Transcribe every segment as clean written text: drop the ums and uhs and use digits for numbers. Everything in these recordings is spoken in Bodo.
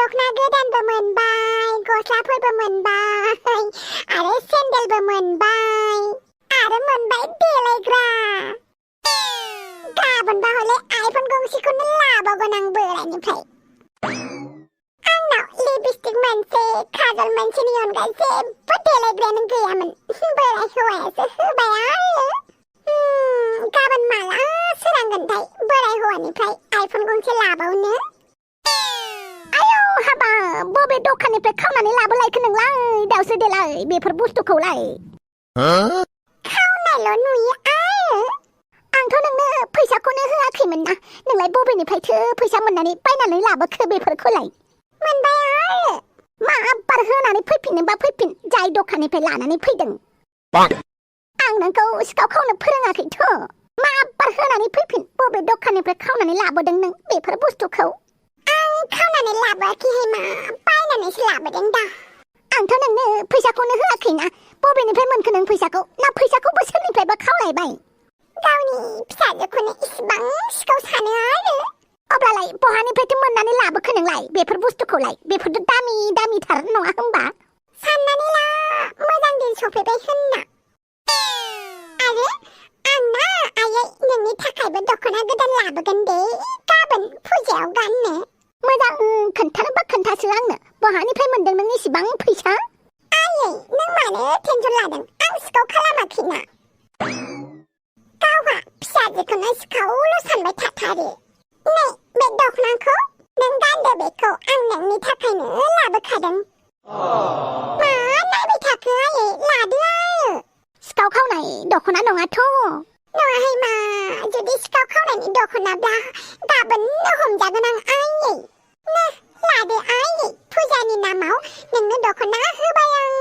दखना गोदानबो मोनबाय, गस्लाफोरबो मोनबाय, आरो सेन्देलबो मोनबाय, आरो मोनबाय देलायग्रा। गाबोनबा हले आइफन गंसेखौनो लाबावगोन आं बोरायनिफ्राय। आंनाव लिपस्टिक मोनसे, काजल मोनसेनि अनगा जेबो देलायग्रायानो गैयामोन। बोराय हौवायासो होबाय आरो। गाबोन माला सोरांगोनथाय बोराय हौवानिफ्राय आइफन गंसे लाबावनो। आयौ हाबा, बबे दखाननिफ्राय खावनानै लाबोलायखो नोंलाय दावसो देलाय बेफोर बुस्थुखौलाय? खावनायल' नुयो आरो। आंथ' नोंनो फैसाखौनो होआखैमोन ना, नोंलाय बबेनिफ्रायथो फैसा मोननानै बायनानै लाबोखो बेफोरखौलाय? मोनबाय आरो। माबार होनानै फैफिननोबा फैफिन, जाय दखाननिफ्राय लानानै फैदों। आं नोंखौ सिखाव खावनो फोरोङाखैथ'। माबार होनानै फैफिन, बबे दखाननिफ्राय खावनानै लाबोदों नों बेफोर बुस्थुखौ? आं खावनानै लाबोआखैहाय मा, बायनानैसो लाबोदों दा। आंथ' नोंनो फैसाखौनो होआखैना, बबेनिफ्राय मोनखो नों फैसाखौ? ना फैसाखौबो सोरनिफ्रायबा खावलायबाय? गावनि फिसाजोखौनो इसिबां सिखाव सानो आरो। अब्लालाय बहानिफ्रायथो मोननानै लाबोखो नोंलाय बेफोर बुस्थुखौलाय? बेफोरथ' दामि दामिथार नङा होमबा? साननानै ला मोजां दिन सफैबाय होनना। आरो आंना आयै नोंनि थाखायबो दखना गोदान लाबोगोन दे गाबोन फुजायाव गाननो। मोजां खोन्थानोबा खोन्थासो आंनो, बहानिफ्राय मोनदों नों इसिबां फैसा? आयै नों मानो टेनसन लादों, आं सिखाव खालामाखैना। गावहा फिसाजोखौनो सिखावल' सानबाय थाथारो। नै बे दखनाखौ नों गानदो, बेखौ आं नोंनि थाखायनो लाबोखादों। मा नायबाय थाखो आयै, लादो आरो। सिखाव खावनाय दखना नङाथ'। नङाहाय मा, जुदि सिखाव खावनायनि दखनाब्ला गाबोननो हमजागोन आं आयै। लादो आयै, फुजानि नामाव नोंनो दखना होबाय आं।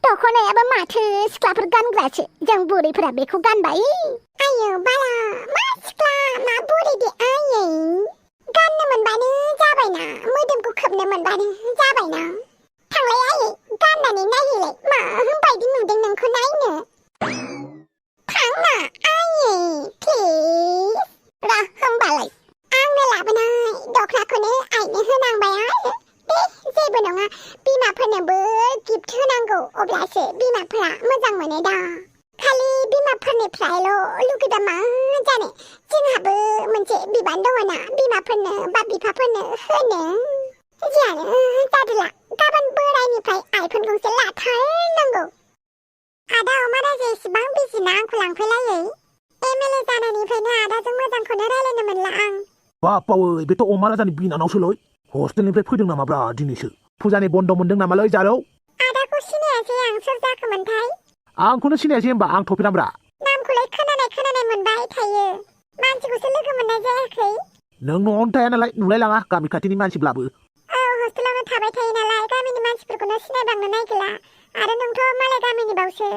दखनायाबो माथो सिख्लाफोर गानग्रासो, जों बुरैफोरा बेखौ गानबाय। आयौ बाला, मा सिख्ला मा बुरि दे आयै। गाननो मोनबानो जाबायना, मोदोमखौ खोबनो मोनबानो जाबायना। थांलाय आयै, गाननानै नायहैलाय, माबायदि नुदों नोंखौ नायनो। थांना आयै प्लिज। र' होमबालाय आंनो लाबोनाय दखनाखौनो आइनो होनांबाय आरो। दे जेबो नङा, बिमाफोरनोबो गिफ्ट होनांगौ, अब्लासो बिमाफोरा मोजां मोनो दा। खालि बिमाफोरनिफ्रायल' लुगैबा मा जानो, जोंहाबो मोनसे बिबान दङना बिमाफोरनो बा बिफाफोरनो होनो। जियानो जादोला, गाबोन बोरायनिफ्राय आइफन गंसे लाथारनांगौ। आदा अमा राजा एसेबां बिजिना आंखौ लांफैलायै। एमएलए जानायनिफ्रायनो आदाजों मोजांखौनो रायलायनो मोनला आं। बापावै, बेथ' अमा राजानि बिनानावसोलै। हस्टेलनिफ्राय फैदों नामाब्रा दिनैसो? फुजानि बन्द मोनदों नामालै जारौ? आदाखौ सिनायासै आं, सोर जाखोमोनथाय? आंखौनो सिनायासै होमबा? आं थफिरामब्रा। नामखौलाय खोनानाय मोनबाय थायो, मानसिखौसो लोगो मोननाय जायाखै। नों न'आवनो थाया नालाय नुलायलाङा, गामि खाथिनि मानसिब्लाबो। औ, हस्टेलावनो थाबाय थायो नालाय गामिनि मानसिफोरखौनो सिनायबांनो नागिरला। आरो नोंथ' मालाय गामिनि बावसो।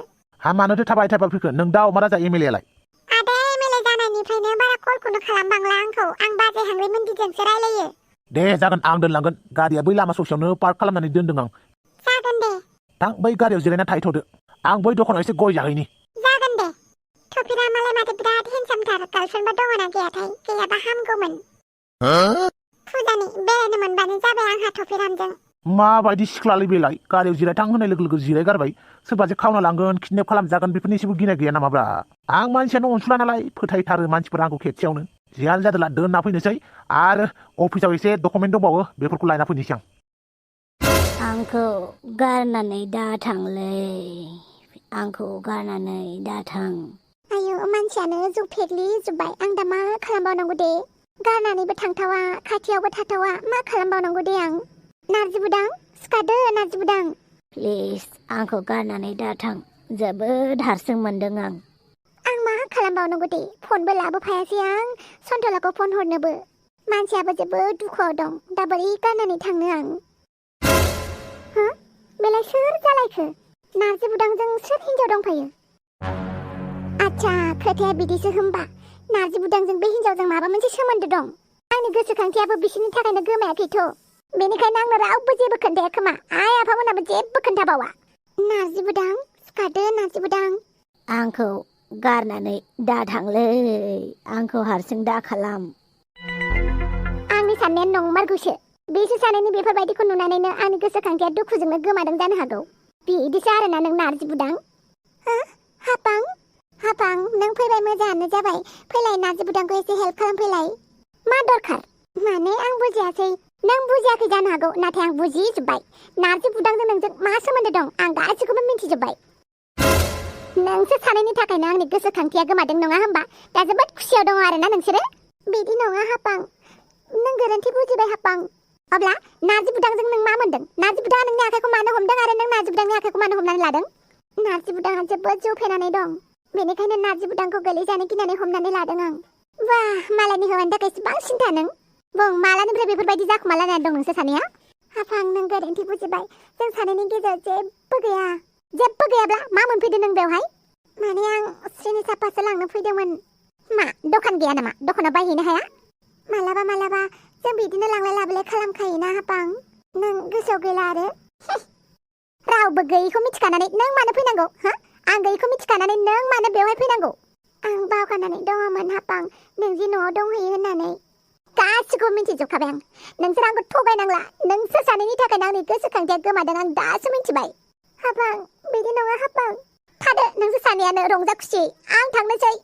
हा मानोथो थाबाय फैखो? नों दा अमा राजा एमएलए लाय? आदाया एमएलए जानायनिफ्रायनो बारा कलखौनो खालामबांला आंखौ। आं बाजै हांग्रि मोनदिजोंसो रायलायो। दे जागोन, आं दोनलांगोन। गारिया बै लामा ससेयावनो पार्क खालामनानै दोनदों आं। जागोन दे। थां बै गारियाव जिरायना थाहैथ'दो, आं बै दखानाव एसे गय जाहैनि। जागोन दे। थफिरा मालाय माथो बिराद हेन्डसामथार, गार्लफ्रेन्डबा दङना गैयाथाय? गैयाबा हामगौमोन। फुजानि बेरायनो मोनबानो जाबाय आंहा थफिरामजों। माबायदि सिख्लालै बेलाय, गारियाव जिरायथां होनाय लोगो लोगो जिरायगारबाय। सोरबा जे खावना लांगोन, किडनेप खालामजागोन बेफोरनि एसेबो गिनाय गैया नामाब्रा? आं मानसियानो अनसुला नालाय, फोथायथारो मानसिफोरा आंखौ खेबसेयावनो। जियानो जादोला दोनना फैनोसै, आरो अफिसाव एसे डकुमेन्ट दंबावो, बेफोरखौ लायना फैनोसै आं। आंखौ गारनानै दाथांलै, आंखौ गारनानै दाथां। आयौ मानसियानो जुग फेग्लि जोब्बाय, आं दा मा खालामबावनांगौ दे? गारनानैबो थांथावा, खाथियावबो थाथावा, मा खालामबावनांगौ दे आं? नारजि बुदां, सिखारदो नारजि बुदां। प्लिज आंखौ गारनानै दाथां, जोबोद हारसिं मोनदों आं। आं मा खालामबावनांगौ दे? फनबो लाबोफायासै आं सन्थलाखौ फन हरनोबो। मानसियाबो जोबोद दुखुआव दं, दा बोरै गारनानै थांनो आं? हो? बेलाय सोर जालायखो? नारजि बुदांजों सोर हिन्जाव दंफायो? आच्छा, खोथाया बिदिसो होमबा। नारजि बुदांजों बे हिन्जावजों माबा मोनसे सोमोन्दो दं। आंनि गोसोखांथियाबो बिसोरनि थाखायनो गोमायाखैथ'। बेनिखायनो आंनो रावबो जेबो खोन्थाया खोमा, आइ आफामोनाबो जेबो खोन्थाबावा। नारजि बुदां, सिखारदो नारजि बुदां। आंखौ गारनानै दाथांलै, आंखौ हारसिं दा खालाम। आंनि साननाया नंमारगौसो। बिसोर सानैनि बेफोरबायदिखौ नुनानैनो आंनि गोसोखांथिया दुखुजोंनो गोमादों जानो हागौ। बिदिसो आरोना नों नारजि बुदां। हापां नों फैबाय मोजाङानो जाबाय। फैलाय नारजि बुदांखौ एसे हेल्प खालामफैलाय। मा दरखार? माने आं बुजियासै। नों बुजियाखै जानो हागौ, नाथाय आं बुजिजोब्बाय। नारजि बुदांजों नोंजों मा सोमोन्दो दं आं गासिखौबो मिन्थिजोब्बाय। नोंसोर सानैनि थाखायनो आंनि गोसोखांथिया गोमादों नङा होमबा? दा जोबोद खुसियाव दङ आरोना नोंसोरो? बिदि नङा हापां, नों गोरोन्थि बुजिबाय हापां। अब्ला नारजि बुदांजों नों मा मोनदों? नारजि बुदाङा नोंनि आखाइखौ मानो हमदों आरो नों नारजि बुदांनि आखाइखौ मानो हमनानै लादों? नारजि बुदाङा जोबोद जौ फेनानै दं, बेनिखायनो नारजि बुदांखौ गोलैजानो गिनानै हमनानै लादों आं। वाह, मालायनि हौवानि थाखाय इसेबां सिन्था नों। बुं, मालानिफ्राय बेफोरबायदि जाखुमालायनानै दं नोंसोर सानैया? हापां नों गोरोन्थि बुजिबाय। जों सानैनि गेजेराव जेबो गैया। जेबो गैयाब्ला मा मोनफैदों नों बेवहाय? माने आं स्रिनि सापासो लांनो फैदोंमोन। मा दखान गैया नामा? दखानाव बायहैनो हाया? मालाबा जों बिदिनो लांलाय लाबोलाय खालामखायोना हापां। नों गोसोआव गैला आरो? रावबो गैयैखौ मिथिखानानै नों मानो फैनांगौ? आं गैयैखौ मिथिखानानै नों मानो बेवहाय फैनांगौ? आं बावगारनानै दङमोन हापां, नों जि न'आव दंहैयो होननानै। गासिखौबो मिथिजोबखाबाय आं। नोंसोर आंखौ थगायनांला। नोंसोर सानैनि थाखायनो आंनि गोसोखांथिया गोमादों आं दासो मिथिबाय। हापां बिदि नङा हापां। थादो नोंसोर सानैयानो रंजा खुसियै। आं थांनोसै।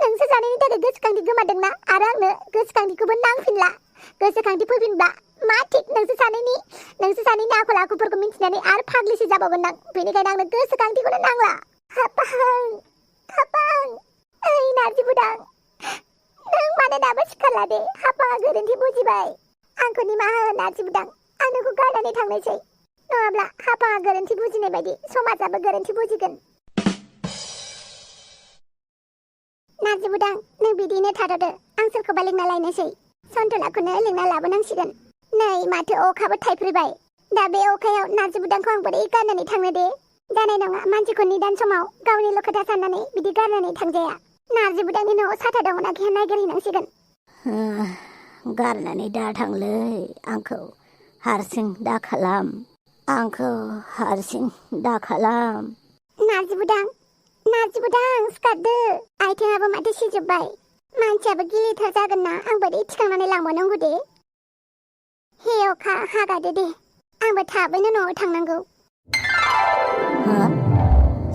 नोंसोर सानैनि थाखाय गोसोखांथि गोमादोंना आरो आंनो गोसोखांथिखौबो नांफिनला। गोसोखांथि फैफिनबा मा थिग नोंसोर सानैनि आखल आखुफोरखौ मिथिनानै आरो फाग्लिसो जाबावगोन आं। बेनिखायनो आंनो गोसोखांथिखौनो नांला। हापां ओइ नारजि बुदां, नों मानो दाबो सिखारला दे? हापाङा गोरोन्थि बुजिबाय। आंखौ निमाहा हो नारजि बुदां, आं नोंखौ गारनानै थांनोसै। नङाब्ला हापाङा गोरोन्थि बुजिनाय बायदि समाजाबो गोरोन्थि बुजिगोन। नारजि बुदां नों बिदिनो थाद'दो, आं सोरखौबा लिंना लायनोसै। सन्थलाखौनो लिंना लाबोनांसिगोन। नै माथो अखाबो थाइफ्रिबाय। दा बे अखायाव नारजि बुदांखौ आं बोरै गारनानै थांनो दे? जानाय नङा, मानसिखौ निदान समाव गावनिल' खोथा साननानै बिदि गारनानै थांजाया। नारजि बुदांनि न'आव साथा दङना गैया नागिरहैनांसिगोन। गारनानै दा थांलै, आंखौ हारसिं दा खालाम। आंखौ हारसिं दा खालाम। नारजि बुदां सिखारदो। आथिङाबो माथो सिजोब्बाय। मानसियाबो गिलिरथार जागोन ना, आं बोरै थिखांनानै लांबावनांगौ दे? हे अखा हागादो दे, आंबो थाबैनो न'आव थांनांगौ।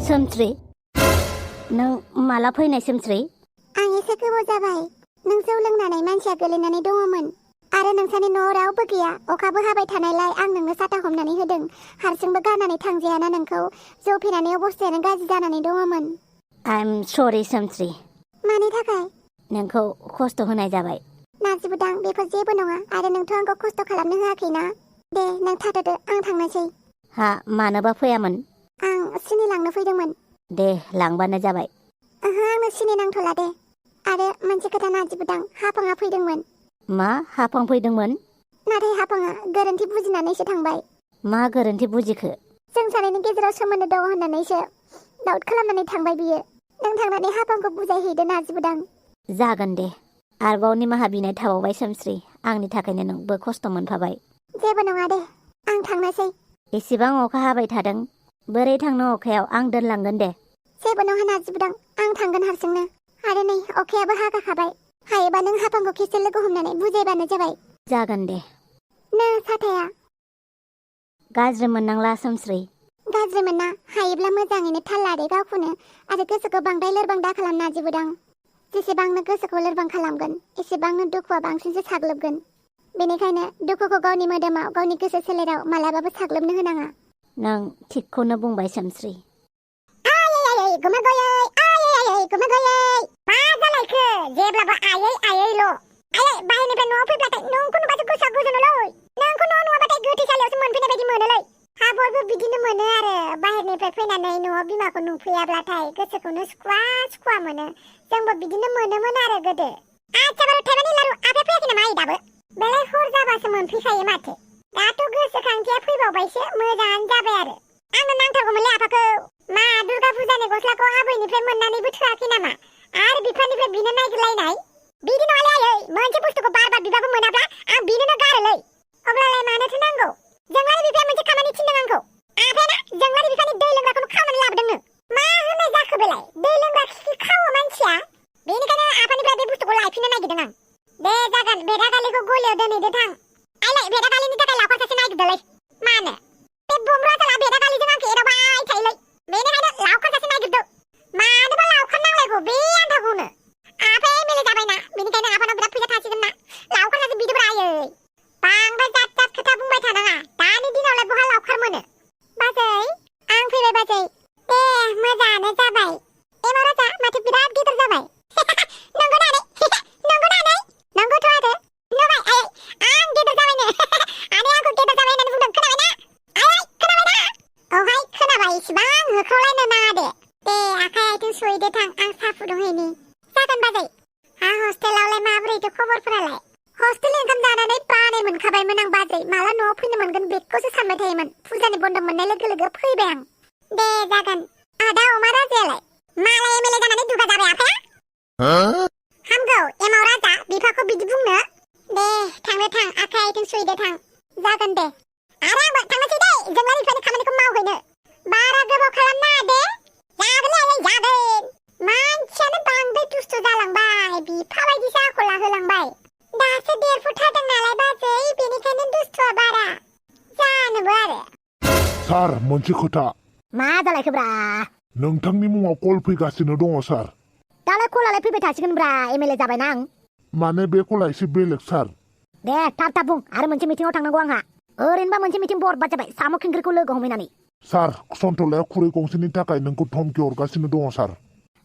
सोमस्रि, नों माला फैनाय सोमस्रि? आं एसे गोबाव जाबाय। नों जौ लोंनानै मानसिया गोलैनानै दङमोन आरो नोंसानि न'आव रावबो गैया। अखाबो हाबाय थानायलाय आं नोंनो साथा हमनानै होदों। हारसिंबो गारनानै थांजायाना नोंखौ। जौ फेनानै अबस्थायानो गाज्रि जानानै दङमोन। आइ एम सरि सोमस्रि। मानि थाखाय? नोंखौ खस्थ' होनाय जाबाय। नारजि बुदां बेफोर जेबो नङा आरो नोंथ' आंखौ खस्थ' खालामनो होआखैना। दे नों थाथ'दो, आं थांनोसै। मानोबा फैयामोन? आं सिनि लांनो फैदोंमोन। दे लांबानो जाबाय। आंनो सिनि नांथ'ला दे। आरो मोनसे खोथा नारजि बुदां, हापाङा फैदोंमोन। मा हापां फैदोंमोन? नाथाय हापाङा गोरोन्थि बुजिनानैसो थांबाय। मा गोरोन्थि बुजिखो? जों सानैनि गेजेराव सोमोन्दो दं होननानैसो डाउट खालामनानै थांबाय बियो। नों थांनानै हापांखौ बुजायहैदो नारजि बुदां। जागोन दे। आरोबाव निमाहा बिनाय थाबावबाय सोमस्रि, आंनि थाखायनो नोंबो खस्थ' मोनफाबाय। जेबो नङा दे, आं थांनोसै। एसेबां अखा हाबाय थादों, बोरै थांनो अखायाव? आं दोनलांगोन दे। जेबो नङा नारजि बुदां, आं थांगोन हारसिंनो। आरो नै अखायाबो हागाखाबाय। हायोबा नों हापांखौ खेबसे लोगो हमनानै बुजायबानो जाबाय। जागोन दे। साथाया गाज्रि मोननांला सोमस्रि। गाज्रि मोना, हायोब्ला मोजाङैनो थाल लादो गावखौनो आरो गोसोखौ बांद्राय लोरबां दा खालाम नारजि बुदां। जेसेबांनो गोसोखौ लोरबां खालामगोन एसेबांनो दुखुआ बांसिनसो साग्लोबगोन। बेनिखायनो दुखुखौ गावनि मोदोमाव, गावनि गोसो सोलेराव मालाबाबो साग्लोबनो होनाङा। नों थिगखौनो बुंबाय सोमस्रि। मा जालायखो? जेब्लाबो आयै बाहेरनिफ्राय न'आव फैब्लाथाय नोंखौ नुबासो गोसोआ गोजोनोलै। नोंखौ न'आव नुवाबाथाय गोथैसालियावसो मोनफैनाय बायदि मोनोलै। बयबो बिदिनो मोनो आरो बाहेरनिफ्राय फैनानै न'आव बिमाखौ नुफैयाब्लाथाय गोसोखौनो सुखुवा मोनो। जोंबो बिदिनो मोनोमोन आरो गोदो। आচ্ছা बारु थाइबानि लारु आफाया फैयाखै नामा आइ दाबो? बेलाय हर जाबासो मोनफैखायो माथो। दाथ' गोसोखांथिया फैबावबायसो, मोजाङानो जाबाय आरो। आंनो नांथारगौमोनलै आफाखौ। मा दुर्गा फुजानि गस्लाखौ आबैनिफ्राय मोननानैबो थोआखै नामा? आरो बिफानिफ्राय बिनो नागिरलायनाय? बिदि नङालै आयै, मोनसे बुस्थुखौ बार बिबाबो मोनाब्ला आं बिनोनो गारोलै। अब्लालाय मानोथो नांगौ? जोंलारि बिफाया मोनसे खामानि थिनदों आंखौ। आफायाना जोंलारि बिफानि दै लोंग्राखौनो खावनानै लाबोदोंनो। मा होननाय जाखो बेलाय? दै लोंग्रा खिखौ खावो मानसिया? बेनिखायनो आफानिफ्राय बे बुस्थुखौ लायफिननो नागिरदों आं। दे जागोन, बे रागालिखौ गलियाव दोनहैदो थां। आइलाय भेदागालिनि थाखाय लावखार सासे नागिरदोंलै मानो बे बुमराजाला भेदागालिजों आंखौ एदावबाय थायोलै बेनिखायनो लावखार सासे नागिरदों मानोबा लावखार नांलायगौ बे आन्थाखौनो आफाया एमएलए जाबायना बेनिखायनो आफानाव बिराद फैसा थासिगोन ना लावखार सासे बिदोब्रा आयै बांद्राय जात जात खोथा बुंबाय थानाङा दानि दिनावलाय बहा लावखार मोनो बाजै आं फैबाय बाजै दे मोजाङानो जाबाय एमाव राजा माथो बिराद गिदिर जाबाय नंगौ नानै नंगौथ' आरो नुबाय आं गिदिर जाबायनो आनै आंखौ गिदिर जाबाय होननानै बुंदों खोनाबायना खोनाबायना औहाय खोनाबाय इसिबां होख्रावलायनो नाङा दे आखाइ आथिं सुहैदो थां आं साहा फुदुंहैनि जागोन बाजै हस्टेलावलाय माबोरैथो खबरफोरालाय हस्टेल ओंखाम जानानै बानाय मोनखाबायमोन आं बाजै माला न'आव फैनो मोनगोन बेखौसो सानबाय थायोमोन फुजानि बन्द मोननाय लोगो लोगो फैबाय आं दे जागोन आदा अमा राजायालाय मालाय एमएलए जानानै दुगा जाबाय आफाया हामगौ एमाव राजा बिफाखौ बिदि बुंनो दे थांनो थां आखाइ आथिं सुहैदो थां जागोन दे आरो आंबो थांनोसै दे जोंना बिफानि खामानिखौ मावहैनो बारा गोबाव खालामनाङा दे जागोन मानसियानो बांद्राय दुस्थु जालांबाय बिफा बायदिसो आखल होलांबाय दासो देरफुथारदों नालाय बाजै बेनिखायनो दुस्थुआ बारा जानोबो आरो सार मोनसे खोथा मा जालायखोब्रा नोंथांनि मुङाव कल फैगासिनो दङ सार दालाय कलालाय फैबाय थासिगोनब्रा एमएलए जाबायना आं माने बे कला एसे बेलेग सार दे थाब बुं आरो मोनसे मिटिंआव थांनांगौ आंहा ओरैनोबा मोनसे मिटिं बरबाद जाबाय साम' खिंख्रिखौ लोगो हमहैनानै सार सन्थलाया खुरै गंसेनि थाखाय नोंखौ धमकि हरगासिनो दङ सार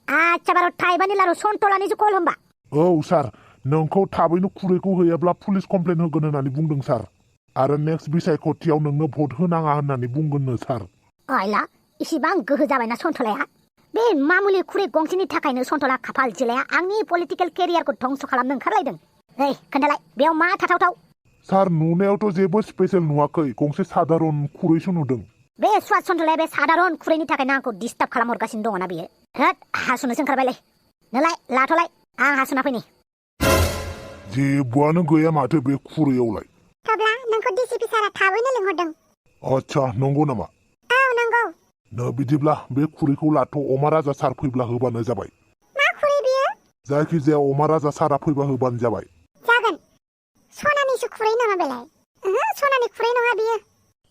आच्छा बार' थाइबानि लारु सन्थलानिसो कल होमबा औ सार नोंखौ थाबैनो खुरैखौ होयाब्ला पुलिस कमप्लेन होगोन होननानै बुंदों सार आरो नेक्स्ट बिसायख'थियाव नोंनो भट होनाङा होननानै बुंगोननो सार आइला इसिबां गोहो जाबायना सन्थलाया बे मामुलि खुरै गंसेनि थाखायनो सन्थला खाफाल जिलाया आंनि पलिटिकेल केरियारखौ धंस खालामनो ओंखारलायदों ओइ खोन्थालाय बेयाव मा थाथावथाव सार नुनायावथ' जेबो स्पेशल नुवाखै गंसे साधारन खुरैसो नुदों बे स्वाद सन्थलाया बे साधारन खुरैनि थाखायनो आंखौ डिस्टार्ब खालामहरगासिनो दङना बियो होद हासुनोसो ओंखारबायलै नोलाय लाथ'लाय आं हासुना फैनि जेबोआनो गैया माथो बे खुरैयावलाय थब्ला नोंखौ डिसिपि सारा थाबैनो लिंहरदों आच्छा नंगौ नामा औ नंगौ नो बिदिब्ला बे खुरैखौ लाथ' अमा राजा सार फैब्ला होबानो जाबाय मा खुरै बियो जायखिजाया अमा राजा सारा फैबा होबानो जाबाय जागोन सनानिसो खुरै नामा बेलाय सनानि खुरै नङा बियो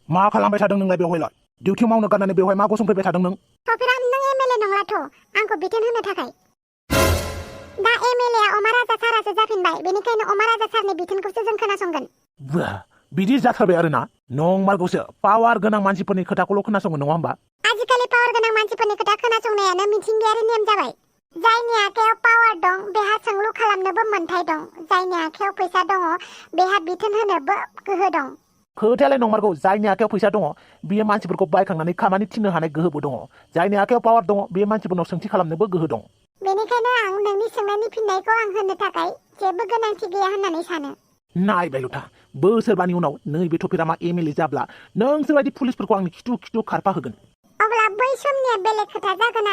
मा खालामबाय थादों नोंलाय बेवहायलाय डिउटि मावनो गारनानै बेवहाय मा गसंफैबाय थादों नों थफिरा नों एमएलए नंलाथ' आंखौ बिथोन होनो थाखाय दा एमएलए अमा राजा सारासो जाफिनबाय बेनिखायनो अमा राजा सारनि बिथोनखौसो जों खोनासंगोन बिदि जाथारबाय आरोना नंमारगौसो पावार गोनां मानसिफोरनि खोथाखौल' खोनासङो नङा होमबा आजिखालि पावार गोनां मानसिफोरनि खोथा खोनासंनायानो मिथिंगायारि नेम जाबाय जायनि आखायाव पावार दं बेहा सोंलु खालामनोबो मोन्थाय दं जायनि आखायाव फैसा दङ बेहा बिथोन होनोबो गोहो दं खोथायालाय नंमारगौ जायनि आखायाव फैसा दङ बियो मानसिफोरखौ बायखांनानै खामानि थिननो हानाय गोहोबो दङ जायनि आखायाव पावार दङ बे मानसिफोरनाव सोंथि खालामनोबो गोहो दं बेनिखायनो आं नोंनि सोंनायनि फिननायखौ आं होनो थाखाय जेबो गोनांथि गैया होननानै सानो नायबायल'था बोसोरबानि उनाव नैबे थफिरामा एमएलए जाब्ला नोंसोरबायदि पुलिसफोरखौ आंनि खिथु खारफा होगोन अब्ला बै समनिया बेलेग खोथा जागोन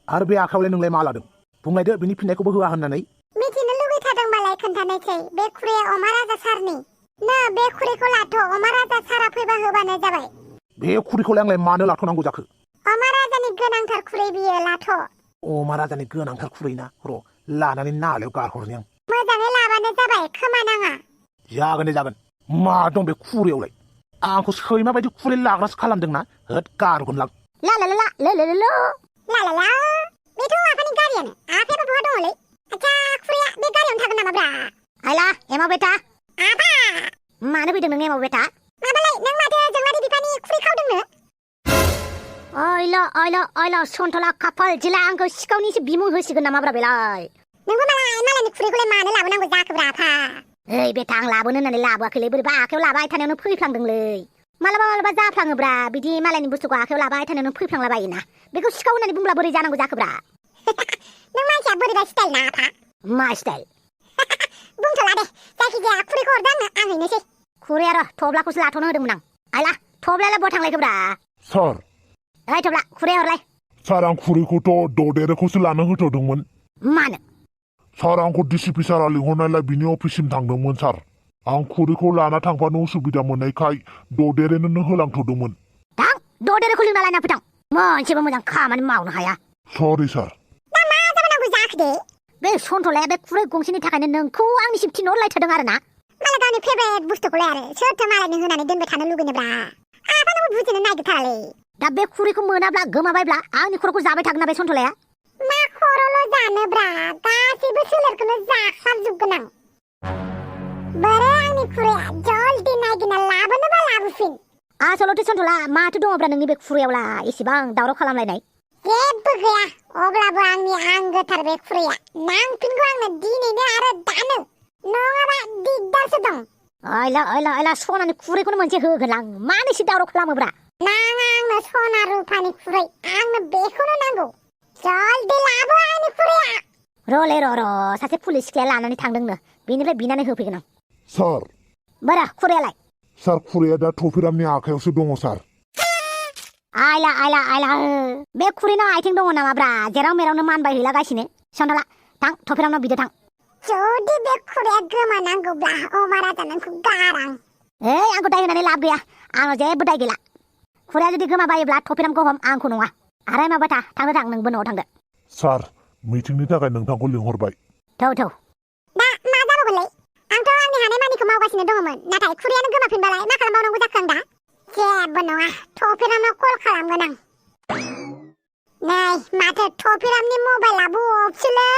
आरो बे आखायावलाय नोंलाय मा लादों बुंलायदो बिनि फिननायखौबो होआ होननानै मिथिनो लुगैथारदोंबालाय खोन्थानायसै बे खुरैया अमा राजा सारनि बे खुरैखौ लाथ' अमा राजा सारा फैबा होबानो जाबाय बे खुरैखौलाय आंलाय मानो लाथ'नांगौ जाखो अमा राजानि गोनांथार खुरै बियो लाथ' अमा राजानि गोनांथार खुरै ना र' लानानै नालायाव गारहरनि आं मोजाङै लाबानो जाबाय खोमा नाङा जागोन दे जागोन मा दं बे खुरैयावलाय आंखौ सैमा बायदि खुरै लाग्रासो खालामदोंना होद गारगोनलां ला ला ला ला ला ला ला बेथ' आफानि गारियानो आफायाबो बहा दङलै आच्छा खुरैया बे गारियावनो थागोन नामा ब्रा आइला एमाव बेटा आफा मानो फैदों नों एमाव बेटा माबालाय नों माथो जोंलारि बिफानि खुरै खावदोंनो अइल सन्थला खाफाल जिला आंखौ सिखावनिसो बिमुं होसिगोन नामाब्रा बेलाय नोंबो मालायनि खुरैखौलाय मानो लाबोनांगौ जाखोब्रा आफा ओइ बेटा आं लाबोनो होननानै लाबोआखैलै बोरैबा आखायाव लाबाय थानायावनो फैफ्लांदोंलै मालाबा जाफ्लाङोब्रा बिदि मालायनि बुस्थुखौ आखायाव लाबाय थानायावनो फैफ्लांला बायोना बेखौ सिखाव होननानै बुंब्ला बोरै जानांगौ जाखोब्रा नों मानसिया बोरैबा स्टाइल ना आफा मा स्टाइल बुंथ'ला दे जायखिजाया खुरैखौ हरदो आं हैनोसै खुरैया र' थब्लाखौसो लाथ'नो होदोंमोन आं आइला थब्लायालाय बहा थांलायखोब्रा सार ओइ थब्ला खुरैया हरलाय सार आं खुरैखौथ' ददेरेखौसो लानो होथ'दोंमोन मानो सार आंखौ डिसिपि सारा लिंहरनायलाय बिनि अफिससिम थांदोंमोन सार आं खुरैखौ लाना थांफानो उसुबिदा मोननायखाय ददेरेनोनो होलांथ'दोंमोन थां ददेरेखौ लिंना लायना फैथां मोनसेबो मोजां खामानि मावनो हाया सरि सार दा मा जाबावनांगौ जाखो दे बे सन्थलाया बे खुरै गंसेनि थाखायनो नोंखौ आंनिसिम थिनहरलायथारदों आरो ना मालाय गावनि फेभरेट बुस्थुखौलाय आरो सोरथो मालायनो होनानै दोनबाय थानो लुगैनोब्रा आफानाबो बुजिनो नागिरथारालै दा बे खुरैखौ मोनाब्ला गोमाबायब्ला आंनि खर'खौ जाबाय थागोन ना बे सन्थलाया मा खर'ल' जानोब्रा गासैबो सोलेरखौनो जाखाजोबगोन आं बोरै आंनि खुरैया जल्दि नागिरना लाबोनोबा लाबोफिन आसलथे सन्थला माथो दङब्रा नोंनि बे खुरैयावलाय एसेबां दावराव खालामलायनाय जेबो गैया अब्लाबो आंनि आंगोथार बे खुरैया नांफिनगौ आंनो दिनैनो आरो दानो नङाबा दिगदारसो दं ओइला सनानि खुरैखौनो मोनसे होगोन आं मानो एसे दावराव खालामोब्रा नाङा आंनो सना रुफानि खुरै आंनो बेखौनो नांगौ जल्दि लाबो आंनि खुरैया र'लै र' सासे पुलिस सिख्लाया लानानै थांदोंनो बेनिफ्राय बिनानै होफैगोन आं सार बोरा खुरैयालाय सार खुरैया दा टफिरामनि आखायावसो दङ सार आइला बे खुरैनाव आइथिं दङ नामाब्रा जेराव मेरावनो मानबाय हैलागासिनो सन्थला थां टफिरामनाव बिदो थां जुदि बे खुरैया गोमानांगौब्ला अमा राजा नोंखौ गारां आंखौ दाय होनानै लाब गैया आंनाव जेबो दाय गैला खुरैया जुदि गोमाबायोब्ला टफिरामखौ हम आंखौ नङा आराय माबाय थांनो थां नोंबो न'आव थांदो सार मिटिंनि थाखाय नोंथांखौ लिंहरबाय थौ दा मा जाबावगोनलै आंथ' आंनि हानायमानिखौ मावगासिनो दङमोन नाथाय खुरैयानो गोमाफिनबालाय मा खालामबावनांगौ जाखो आं दा जेबो नङा टफिरामनाव कल खालामगोन आं नै माथो टफिरामनि मबाइलाबो अफसोलै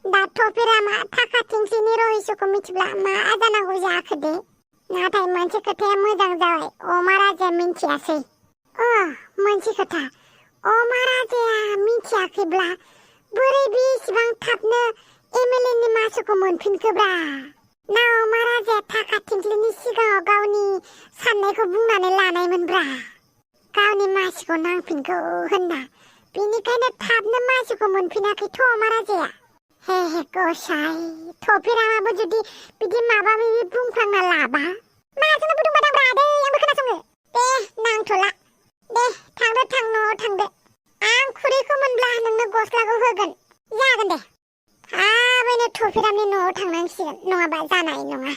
दा टफिरामा थाखा थिंसिनि रहिसखौ मिथिब्ला मा जानांगौ जाखो दे नाथाय मोनसे खोथाया मोजां जाबाय अमा राजाया मिन्थियासै मोनसे खोथा अमा राजाया मिन्थियाखैब्ला बोरै बेसेबां थाबनो एमएलएनि मासुखौ मोनफिनखोब्रा ना अमा राजाया थाखा थिंख्लिनि सिगाङाव गावनि साननायखौ बुंनानै लानायमोनब्रा गावनि मासिखौ नांफिनगौ होनना बेनिखायनो थाबनो मासिखौ मोनफिनाखैथ' अमा राजाया हे गसाइ टफिरामाबो जुदि बिदि माबा माबि बुंफ्लांना लाबा माजोंनो बुदुंबाय दांब्रा आदै आंबो खोनासङो दे नांथ'ला दे थांदो न'आव थांदो आं खुरैखौ मोनब्ला नोंनो गस्लाखौ होगोन जागोन दे थाबैनो टफिरामनि न'आव थांनांसिगोन नङाबा जानाय नङा